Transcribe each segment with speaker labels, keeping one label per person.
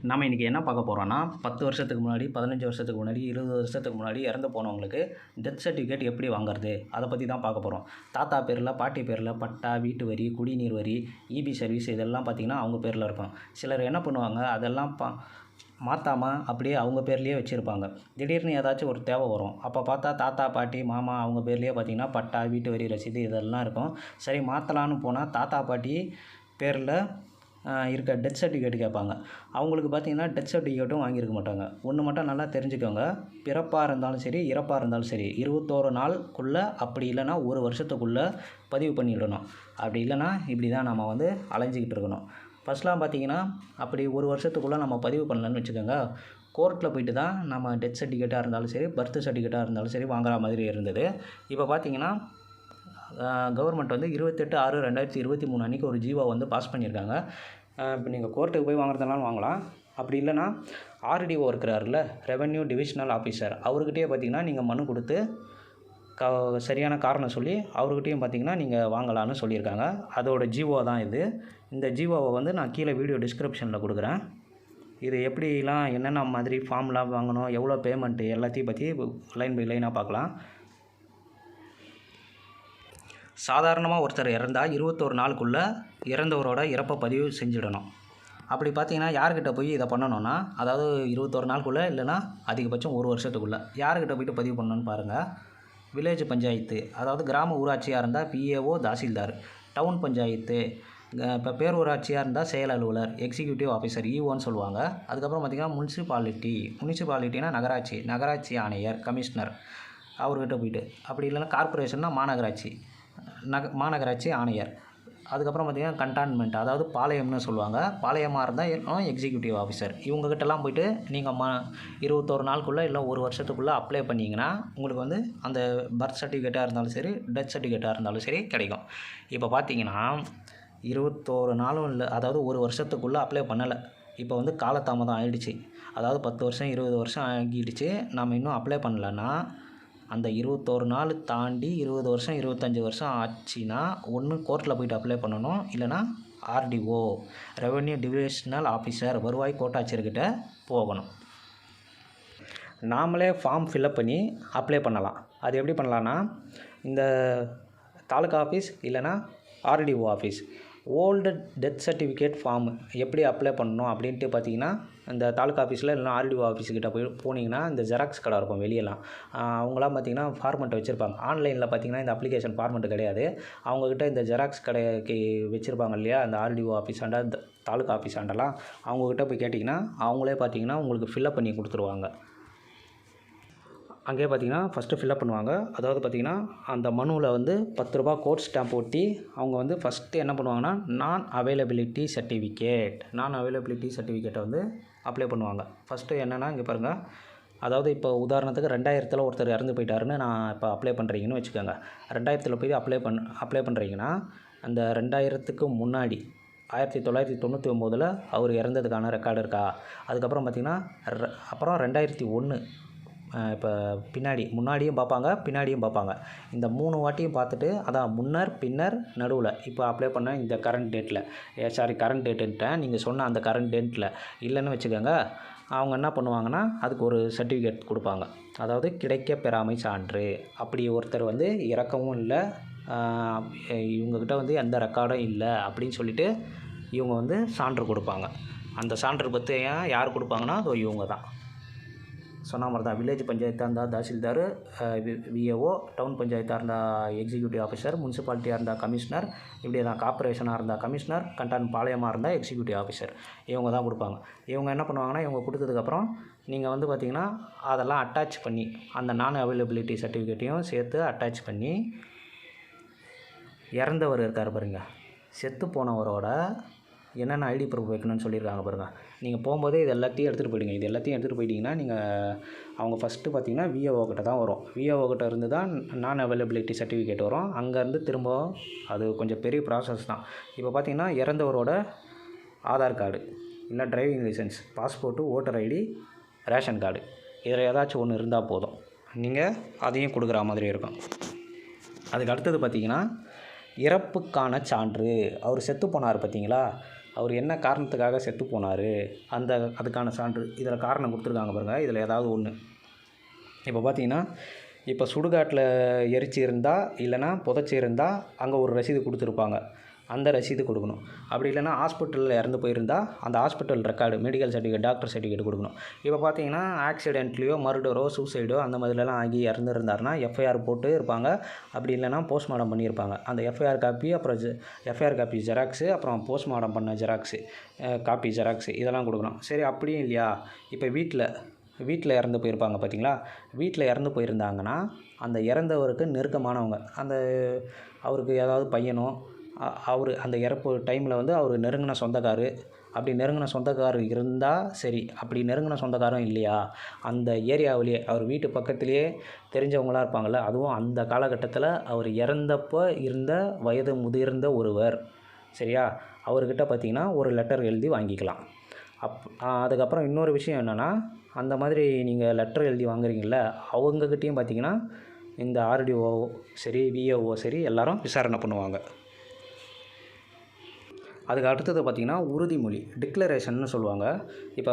Speaker 1: நம்ம இன்றைக்கி என்ன பார்க்க போகிறோன்னா 10 வருஷத்துக்கு முன்னாடி 15 வருஷத்துக்கு முன்னாடி 20 வருஷத்துக்கு முன்னாடி இறந்து போனவங்களுக்கு டெத் சர்டிஃபிகேட் எப்படி வாங்குறது அதை பற்றி தான் பார்க்க போகிறோம். தாத்தா பேரில் பாட்டி பேரில் பட்டா, வீட்டு வரி, குடிநீர் வரி, இபி சர்வீஸ் இதெல்லாம் பார்த்திங்கன்னா அவங்க பேரில் இருக்கும். சிலர் என்ன பண்ணுவாங்க, அதெல்லாம் மாற்றாமல் அப்படியே அவங்க பேர்லேயே வச்சுருப்பாங்க. திடீர்னு ஏதாச்சும் ஒரு தேவை வரும், அப்போ பார்த்தா தாத்தா பாட்டி மாமா அவங்க பேர்லேயே பார்த்திங்கன்னா பட்டா, வீட்டு வரி ரசீது இதெல்லாம் இருக்கும். சரி மாற்றலான்னு போனால் தாத்தா பாட்டி பேரில் இருக்க டெத் சர்டிஃபிகேட் கேட்பாங்க. அவங்களுக்கு பார்த்திங்கன்னா டெத் சர்டிஃபிகேட்டும் வாங்கியிருக்க மாட்டாங்க. ஒன்று மட்டும் நல்லா தெரிஞ்சுக்கோங்க, பிறப்பாக இருந்தாலும் சரி இறப்பாக இருந்தாலும் சரி 21 நாளுக்குள்ளே, அப்படி இல்லைனா ஒரு வருஷத்துக்குள்ளே பதிவு பண்ணிடணும். அப்படி இல்லைனா இப்படி தான் நம்ம அலைஞ்சிக்கிட்டு இருக்கணும். ஃபஸ்ட்லாம் பார்த்திங்கன்னா அப்படி ஒரு வருஷத்துக்குள்ளே நம்ம பதிவு பண்ணலன்னு வச்சுக்கோங்க, கோர்ட்டில் போய்ட்டு தான் நம்ம டெத் சர்டிஃபிகேட்டாக இருந்தாலும் சரி பர்த் சர்டிஃபிகேட்டாக இருந்தாலும் சரி வாங்குற மாதிரி இருந்தது. இப்போ பார்த்திங்கன்னா கவர்மெண்ட் 28/6/2023 அன்றைக்கி ஒரு ஜீவோ பாஸ் பண்ணியிருக்காங்க. இப்போ நீங்கள் கோர்ட்டுக்கு போய் வாங்குறதுனாலும் வாங்கலாம். அப்படி இல்லைனா ஆர்டிஓ இருக்கிறாருல, ரெவென்யூ டிவிஷனல் ஆஃபீஸர், அவர்கிட்டயே பார்த்திங்கன்னா நீங்கள் மனு கொடுத்து சரியான காரணம் சொல்லி அவர்கிட்டையும் பார்த்திங்கன்னா நீங்கள் வாங்கலான்னு சொல்லியிருக்காங்க. அதோட ஜீவோ தான் இது. இந்த ஜீவோவை நான் கீழே வீடியோ டிஸ்கிரிப்ஷனில் கொடுக்குறேன். இது எப்படிலாம் என்னென்ன மாதிரி ஃபார்ம்லாம் வாங்கணும், எவ்வளோ பேமெண்ட்டு எல்லாத்தையும் பற்றி லைன் பை லைனாக பார்க்கலாம். சாதாரணமாக ஒருத்தர் இறந்தால் 21 நாளுக்குள்ளே இறந்தவரோட இறப்பை பதிவு செஞ்சிடணும். அப்படி பார்த்தீங்கன்னா யார்கிட்ட போய் இதை பண்ணணுன்னா, அதாவது 21 நாளுக்குள்ளே இல்லைனா அதிகபட்சம் ஒரு வருஷத்துக்குள்ளே யார்கிட்ட போய்ட்டு பதிவு பண்ணணுன்னு பாருங்கள். வில்லேஜ் பஞ்சாயத்து, அதாவது கிராம ஊராட்சியாக இருந்தால் பிஏஓ தாசில்தார், டவுன் பஞ்சாயத்து, இப்போ பேரூராட்சியாக இருந்தால் செயல் அலுவலர், எக்ஸிக்யூட்டிவ் ஆஃபீஸர் ஈஓன்னு சொல்லுவாங்க. அதுக்கப்புறம் பார்த்திங்கன்னா முனிசிபாலிட்டினா நகராட்சி ஆணையர், கமிஷனர் அவர்கிட்ட போய்ட்டு, அப்படி இல்லைனா கார்ப்பரேஷன்னா மாநகராட்சி ஆணையர். அதுக்கப்புறம் பார்த்திங்கன்னா கண்டான்மெண்ட், அதாவது பாளையம்னு சொல்லுவாங்க, பாளையமாக இருந்தால் எக்ஸிக்யூட்டிவ் ஆஃபீஸர். இவங்ககிட்டலாம் போய்ட்டு நீங்கள் 21 நாளுக்குள்ளே இல்லை ஒரு வருஷத்துக்குள்ளே அப்ளை பண்ணிங்கன்னா உங்களுக்கு அந்த பர்த் சர்டிஃபிகேட்டாக இருந்தாலும் சரி டெத் சர்டிஃபிகேட்டாக இருந்தாலும் சரி கிடைக்கும். இப்போ பார்த்திங்கன்னா 21 நாளும் இல்லை, அதாவது ஒரு வருஷத்துக்குள்ளே அப்ளை பண்ணலை. இப்போ காலதாமதம் ஆகிடுச்சு, அதாவது 10 வருஷம் 20 வருஷம் ஆகிடுச்சு. நம்ம இன்னும் அப்ளை பண்ணலன்னா அந்த 21 நாள் தாண்டி 20 வருஷம் 25 வருஷம் ஆச்சுன்னா ஒன்று கோர்ட்டில் போய்ட்டு அப்ளை பண்ணணும், இல்லைனா ஆர்டிஓ ரெவென்யூ டிவிஷனல் ஆஃபீஸர் வருவாய் கோட்டாட்சியர்கிட்ட போகணும். நாமளே ஃபார்ம் ஃபில்அப் பண்ணி அப்ளை பண்ணலாம். அது எப்படி பண்ணலான்னா, இந்த தாலுகா ஆஃபீஸ் இல்லைனா RTO office old death certificate form எப்படி அப்ளை பண்ணணும் அப்படின்ட்டு பார்த்திங்கன்னா, இந்த தாலுகா ஆஃபீஸில் இல்லைனா ஆர்டிஓ ஆஃபீஸுக்கிட்ட போனீங்கன்னா இந்த ஜெராக்ஸ் கடை இருக்கும் வெளியெல்லாம். அவங்களாம் பார்த்திங்கன்னா ஃபார்மெட்டை வச்சுருப்பாங்க. ஆன்லைனில் பார்த்திங்கன்னா இந்த அப்ளிகேஷன் ஃபார்மெட்டு கிடையாது. அவங்கக்கிட்ட இந்த ஜெராக்ஸ் கடைக்கு வச்சுருப்பாங்க இல்லையா, அந்த ஆர்டிஓ ஆஃபீஸாண்ட இந்த தாலுகா ஆஃபீஸாண்டெல்லாம் அவங்கக்கிட்ட போய் கேட்டிங்கன்னா அவங்களே பார்த்திங்கன்னா உங்களுக்கு ஃபில்அப் பண்ணி கொடுத்துருவாங்க. அங்கேயே பார்த்திங்கன்னா ஃபஸ்ட்டு ஃபில்அப் பண்ணுவாங்க. அதாவது பார்த்திங்கன்னா அந்த மனுவில் ₹10 கோட் ஸ்டாம்ப் ஒட்டி அவங்க ஃபஸ்ட்டு என்ன பண்ணுவாங்கன்னா நான் அவைலபிலிட்டி சர்டிஃபிகேட்டை அப்ளை பண்ணுவாங்க. ஃபஸ்ட்டு என்னென்னா இங்கே பாருங்கள், அதாவது இப்போ உதாரணத்துக்கு 2000 ஒருத்தர் இறந்து போயிட்டாருன்னு நான் இப்போ அப்ளை பண்ணுறீங்கன்னு வச்சுக்கோங்க. 2000 போய் அப்ளை பண்ணுறீங்கன்னா அந்த 2000க்கு முன்னாடி 1999 அவர் இறந்ததுக்கான ரெக்கார்டு இருக்கா. அதுக்கப்புறம் பார்த்திங்கன்னா அப்புறம் 2001 இப்போ முன்னாடியும் பார்ப்பாங்க பின்னாடியும் பார்ப்பாங்க. இந்த 3 வாட்டியும் பார்த்துட்டு, அதான் முன்னர் பின்னர் நடுவில் இப்போ அப்ளை பண்ண இந்த கரண்ட் டேட்டுன்ட்டேன், நீங்கள் சொன்ன அந்த கரண்ட் டேட்டில் இல்லைன்னு வச்சுக்கோங்க. அவங்க என்ன பண்ணுவாங்கன்னா அதுக்கு ஒரு சர்டிஃபிகேட் கொடுப்பாங்க, அதாவது கிடைக்க பெறாமை சான்று. அப்படி ஒருத்தர் இறக்கவும் இல்லை, இவங்கக்கிட்ட எந்த ரெக்கார்டும் இல்லை அப்படின்னு சொல்லிவிட்டு இவங்க சான்று கொடுப்பாங்க. அந்த சான்று பற்றி யார் கொடுப்பாங்கன்னா அது இவங்க தான். சொன்ன மாதிரி தான் வில்லேஜ் பஞ்சாயத்தாக இருந்தால் தாசில்தார், விஏஓ, டவுன் பஞ்சாயத்தாக இருந்தால் எக்ஸிக்யூட்டிவ் ஆஃபீஸர், முனிசிபாலிட்டியாக இருந்தால் கமிஷனர், இப்படி தான் கார்ப்பரேஷனாக இருந்தால் கமிஷனர், பாளையமாக இருந்தால் எக்ஸிக்யூட்டிவ் ஆஃபீஸர். இவங்க தான் கொடுப்பாங்க. இவங்க என்ன பண்ணுவாங்கன்னா இவங்க கொடுத்ததுக்கப்புறம் நீங்கள் பார்த்திங்கன்னா அதெல்லாம் அட்டாச் பண்ணி அந்த நான் அவைலபிலிட்டி சர்டிஃபிகேட்டையும் சேர்த்து அட்டாச் பண்ணி, இறந்தவர் இருக்கார் பாருங்க, செத்து போனவரோட என்னென்ன ஐடி ப்ரூஃப் வைக்கணும்னு சொல்லியிருக்காங்க பாருங்கள். நீங்கள் போகும்போதே இது எல்லாத்தையும் எடுத்துகிட்டு போயிடுங்க. இது எல்லாத்தையும் எடுத்துகிட்டு போயிட்டிங்கன்னா நீங்கள் அவங்க ஃபஸ்ட்டு பார்த்திங்கன்னா விஏஓ கிட்ட தான் வரும். விஏஓ கிட்ட இருந்து தான் நான் அவைலபிலிட்டி சர்டிஃபிகேட் வரும். அங்கேருந்து திரும்ப அது கொஞ்சம் பெரிய ப்ராசஸ் தான். இப்போ பார்த்திங்கன்னா இறந்தவரோட ஆதார் கார்டு இல்லை driving licence, passport, voter ID, ration card இதில் ஏதாச்சும் ஒன்று இருந்தால் போதும், நீங்கள் அதையும் கொடுக்குற மாதிரி இருக்கும். அதுக்கு அடுத்தது பார்த்திங்கன்னா இறப்புக்கான சான்று. அவர் செத்து போனார் பார்த்திங்களா, அவர் என்ன காரணத்துக்காக செத்து போனார், அதுக்கான சான்று இதில் காரணம் கொடுத்துருக்காங்க பாருங்கள். இதில் ஏதாவது ஒன்று இப்போ பார்த்தீங்கன்னா, இப்போ சுடுகாட்டில் எரிச்சு இருந்தால் இல்லைனா புதைச்சி இருந்தால் அங்கே ஒரு ரசீது கொடுத்துருப்பாங்க, அந்த ரசீது கொடுக்கணும். அப்படி இல்லைனா ஹாஸ்பிட்டலில் இறந்து போயிருந்தால் அந்த hospital record, medical certificate, doctor certificate கொடுக்கணும். இப்போ பார்த்தீங்கன்னா ஆக்சிடென்ட்லேயோ மர்டரோ சூசைடோ அந்த மாதிரிலாம் ஆகி இறந்துருந்தாருன்னா எஃப்ஐஆர் போட்டு இருப்பாங்க. அப்படி இல்லைனா போஸ்ட்மார்ட்டம் பண்ணியிருப்பாங்க. அந்த எஃப்ஐஆர் காப்பி, அப்புறம் எஃப்ஐஆர் காப்பி ஜெராக்ஸு, அப்புறம் போஸ்ட்மார்ட்டம் பண்ண ஜெராக்ஸு காப்பி ஜெராக்ஸு இதெல்லாம் கொடுக்கணும். சரி, அப்படியும் இல்லையா, இப்போ வீட்டில் இறந்து போயிருப்பாங்க பார்த்தீங்களா, வீட்டில் இறந்து போயிருந்தாங்கன்னா அந்த இறந்தவருக்கு நெருக்கமானவங்க, அவருக்கு ஏதாவது பையனோ, அவர் அந்த இறப்பு டைமில் வந்து அவர் நெருங்கின சொந்தக்கார், அப்படி நெருங்கின சொந்தக்காரர் இருந்தால் சரி. அப்படி நெருங்கின சொந்தக்காரம் இல்லையா, அந்த ஏரியாவிலேயே அவர் வீட்டு பக்கத்துலேயே தெரிஞ்சவங்களாக இருப்பாங்கள்ல, அதுவும் அந்த காலகட்டத்தில் அவர் இறந்தப்போ இருந்த வயது முதிர்ந்த ஒருவர், சரியா, அவர்கிட்ட பார்த்திங்கன்னா ஒரு லெட்டர் எழுதி வாங்கிக்கலாம். அதுக்கப்புறம் இன்னொரு விஷயம் என்னென்னா, அந்த மாதிரி நீங்கள் லெட்டர் எழுதி வாங்குறீங்கள, அவங்கக்கிட்டேயும் பார்த்திங்கன்னா இந்த ஆர்டிஓ சரி, விஏஓ சரி எல்லோரும் விசாரணை பண்ணுவாங்க. அதுக்கு அடுத்தது பார்த்திங்கன்னா உறுதிமொழி, டிக்ளரேஷன்னு சொல்லுவாங்க. இப்போ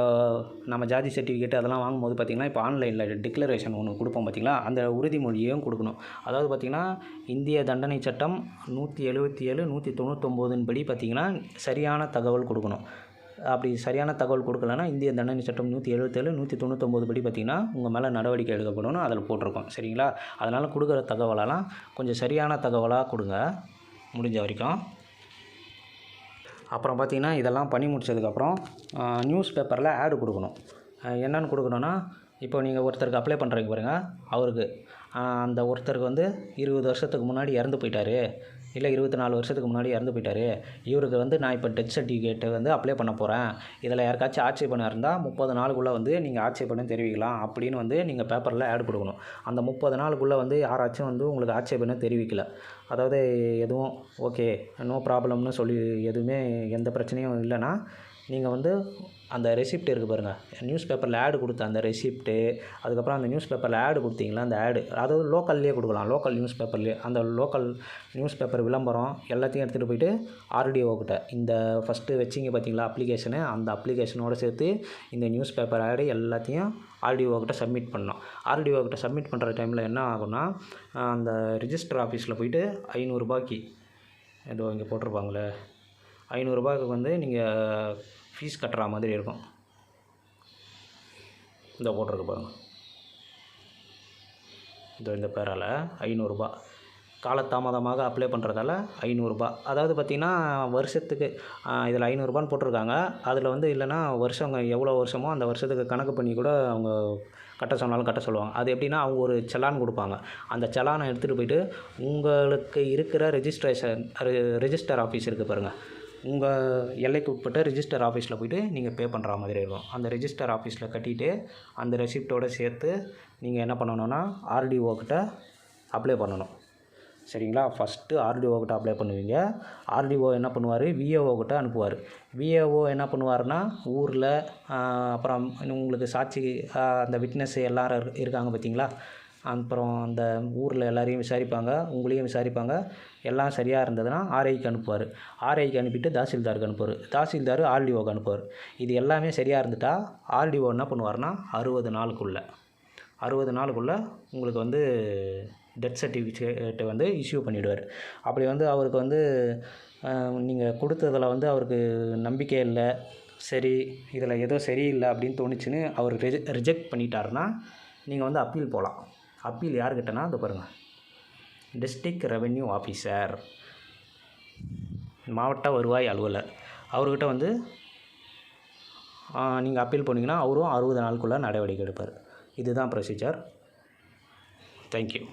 Speaker 1: நம்ம ஜாதி சர்டிஃபிகேட் அதெல்லாம் வாங்கும்போது பார்த்திங்கன்னா, இப்போ ஆன்லைனில் டிக்ளரேஷன் ஒன்று கொடுப்போம் பார்த்திங்களா, அந்த உறுதிமொழியையும் கொடுக்கணும். அதாவது பார்த்திங்கன்னா இந்திய தண்டனை சட்டம் 177, 199 படி பார்த்திங்கன்னா சரியான தகவல் கொடுக்கணும். அப்படி சரியான தகவல் கொடுக்கலன்னா இந்திய தண்டனை சட்டம் 177, 199 படி பார்த்திங்கன்னா உங்கள் மேலே நடவடிக்கை எடுக்கப்படணும், அதில் போட்டிருக்கோம். சரிங்களா, அதனால் கொடுக்குற தகவலெல்லாம் கொஞ்சம் சரியான தகவலாக கொடுங்க முடிஞ்ச வரைக்கும். அப்புறம் பார்த்திங்கன்னா இதெல்லாம் பண்ணி முடிச்சதுக்கப்புறம் நியூஸ் பேப்பரில் ஆடு கொடுக்கணும். என்னென்னு கொடுக்கணுன்னா, இப்போ நீங்கள் ஒருத்தருக்கு அப்ளை பண்ணுறீங்க பாருங்கள், அவருக்கு அந்த ஒருத்தருக்கு வந்து 20 வருஷத்துக்கு முன்னாடி இறந்து போயிட்டார், இல்லை 24 வருஷத்துக்கு முன்னாடி இறந்து போயிட்டார், இவருக்கு வந்து நான் இப்போ டெத் சர்டிஃபிகேட்டு வந்து அப்ளை பண்ண போகிறேன், இதில் யாருக்காச்சும் ஆட்சேபணம் இருந்தால் 30 நாளுக்குள்ளே வந்து நீங்கள் ஆட்சேபணம் தெரிவிக்கலாம் அப்படின்னு வந்து நீங்கள் பேப்பரில் ஆட் கொடுக்கணும். அந்த 30 நாளுக்குள்ளே வந்து யாராச்சும் வந்து உங்களுக்கு ஆட்சேபணம் தெரிவிக்கல, அதாவது எதுவும் ஓகே நோ ப்ராப்ளம்னு சொல்லி எதுவுமே எந்த பிரச்சனையும் இல்லைன்னா, நீங்கள் வந்து அந்த ரெசிப்ட் இருக்குது பாருங்கள், நியூஸ் பேப்பரில் ஆடு கொடுத்த அந்த ரெசிப்ட்டு, அதுக்கப்புறம் அந்த நியூஸ் பேப்பரில் ஆடு கொடுத்தீங்களா அந்த ஆடு, அதாவது லோக்கல்லே கொடுக்கலாம், லோக்கல் நியூஸ் பேப்பர்லேயே அந்த லோக்கல் நியூஸ் பேப்பர் விளம்பரம் எல்லாத்தையும் எடுத்துகிட்டு போயிட்டு ஆர்டிஓ கிட்ட இந்த ஃபஸ்ட்டு வச்சிங்க பார்த்தீங்களா அப்ளிகேஷனு, அந்த அப்ளிகேஷனோடு சேர்த்து இந்த நியூஸ் பேப்பர் ஆடு எல்லாத்தையும் ஆர்டிஓ கிட்ட சப்மிட் பண்ணணும். ஆர்டிஓ கிட்ட சப்மிட் பண்ணுற டைமில் என்ன ஆகும்னா, அந்த ரிஜிஸ்டர் ஆஃபீஸில் போயிட்டு 500 ரூபாய்க்கு ஏதோ இங்கே போட்டிருப்பாங்களே, 500 ரூபாய்க்கு வந்து நீங்கள் ஃபீஸ் கட்டுற மாதிரி இருக்கும். இந்த போட்டிருக்கு பாருங்கள், இந்த பேரால் 500 ரூபா, காலதாமதமாக அப்ளை பண்ணுறதால 500 ரூபா. அதாவது பார்த்திங்கன்னா வருஷத்துக்கு இதில் 500 ரூபான்னு போட்டிருக்காங்க, அதில் வந்து இல்லைன்னா வருஷம் எவ்வளோ வருஷமோ அந்த வருஷத்துக்கு கணக்கு பண்ணி கூட அவங்க கட்ட சொன்னாலும் கட்ட சொல்லுவாங்க. அது எப்படின்னா அவங்க ஒரு செலான் கொடுப்பாங்க, அந்த செலானை எடுத்துகிட்டு போயிட்டு உங்களுக்கு இருக்கிற ரெஜிஸ்டர் ஆஃபீஸ் இருக்குது பாருங்கள், உங்கள் எல்லைக்கு உட்பட்ட ரிஜிஸ்டர் ஆஃபீஸில் போய்ட்டு நீங்கள் பே பண்ணுற மாதிரி இருக்கும். அந்த ரிஜிஸ்டர் ஆஃபீஸில் கட்டிட்டு அந்த ரெசிப்டோடு சேர்த்து நீங்கள் என்ன பண்ணணுன்னா ஆர்டிஓ கிட்ட அப்ளை பண்ணணும். சரிங்களா, ஃபஸ்ட்டு ஆர்டிஓ கிட்ட அப்ளை பண்ணுவீங்க. ஆர்டிஓ என்ன பண்ணுவார், விஏஓ கிட்ட அனுப்புவார். விஏஓ என்ன பண்ணுவார்னா ஊரில் அப்புறம் உங்களுக்கு சாட்சி அந்த விட்னஸ் எல்லோரும் இருக்காங்க பார்த்தீங்களா, அப்புறம் அந்த ஊரில் எல்லாரையும் விசாரிப்பாங்க, உங்களையும் விசாரிப்பாங்க. எல்லாம் சரியாக இருந்ததுன்னா ஆர்ஐக்கு அனுப்புவார். ஆர்ஐக்கு அனுப்பிட்டு தாசில்தாருக்கு அனுப்புவார். தாசில்தார் ஆர்டிஓக்கு அனுப்புவார். இது எல்லாமே சரியாக இருந்துட்டால் ஆர்டிஓ என்ன பண்ணுவார்னா 60 நாளுக்குள்ளே உங்களுக்கு வந்து டெத் சர்டிஃபிகேட்டை வந்து இஷ்யூ பண்ணிவிடுவார். அப்படி வந்து அவருக்கு வந்து நீங்கள் கொடுத்ததில் வந்து அவருக்கு நம்பிக்கை இல்லை, சரி இதில் ஏதோ சரியில்லை அப்படின்னு தோணுச்சுன்னு அவர் ரிஜெக்ட் பண்ணிட்டாருன்னா நீங்கள் வந்து அப்பீல் போகலாம். அப்பீல் யார்கிட்டனா அது பாருங்கள், டிஸ்ட்ரிக்ட் ரெவென்யூ ஆஃபீஸர், மாவட்ட வருவாய் அலுவலர், அவர்கிட்ட வந்து நீங்கள் அப்பீல் பண்ணிங்கன்னா அவரும் 60 நாளுக்குள்ளே நடவடிக்கை எடுப்பார். இதுதான் ப்ரொசீஜர். தேங்க்யூ.